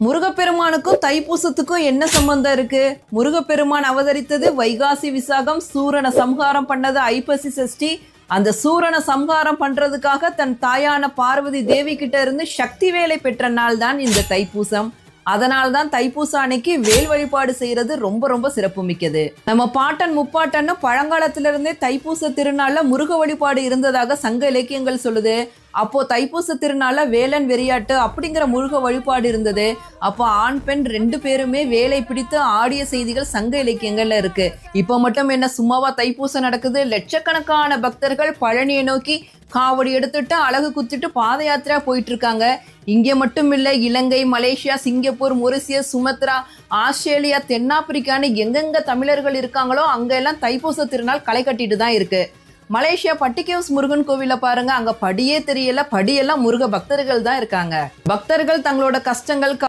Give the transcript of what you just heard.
முருகப்பெருமானுக்கும் தைப்பூசத்துக்கும் என்ன சம்பந்தம் இருக்கு? முருகப்பெருமான் அவதரித்தது வைகாசி விசாகம், சூரனை சம்ஹாரம் பண்ணது ஐப்பசி சஷ்டி. அந்த சூரனை சம்ஹாரம் பண்றதுக்காக தன் தாயான பார்வதி தேவி கிட்ட இருந்து சக்தி வேலை பெற்ற நாள் தான் இந்த தைப்பூசம். அதனால்தான் தைப்பூச அன்னைக்கு வேல் வழிபாடு செய்யறது ரொம்ப ரொம்ப சிறப்பு மிக்கது. நம்ம பாட்டன் முப்பாட்டன்னு பழங்காலத்திலிருந்தே தைப்பூச திருநாள்ல முருக வழிபாடு இருந்ததாக சங்க இலக்கியங்கள் சொல்லுது. அப்போ தைப்பூச திருநாள்ல வேலன் வெறியாட்டு அப்படிங்கிற முருக வழிபாடு இருந்தது. அப்போ ஆண் பெண் 2 பேருமே வேலை பிடித்து ஆடிய செய்திகள் சங்க இலக்கியங்கள்ல இருக்கு. இப்போ மட்டும் என்ன சும்மாவா தைப்பூசம் நடக்குது? லட்சக்கணக்கான பக்தர்கள் பழனியை நோக்கி காவடி எடுத்துட்டு அழகு குத்திட்டு பாத யாத்திரா போயிட்டு இருக்காங்க. இங்கே மட்டும் இல்ல, Ilangai, Malaysia, Singapore, Mauritius, Sumatra, Australia, தென்னாப்பிரிக்கான்னு எங்கெங்க தமிழர்கள் இருக்காங்களோ அங்க எல்லாம் தைப்பூச திருநாள் களை கட்டிட்டு தான் இருக்கு. மலேசியா பட்டிகேவ்ஸ் முருகன் கோவில பாருங்க, அங்க படியே தெரியல, படியெல்லாம் முருக பக்தர்கள் தான் இருக்காங்க. பக்தர்கள் தங்களோட கஷ்டங்கள்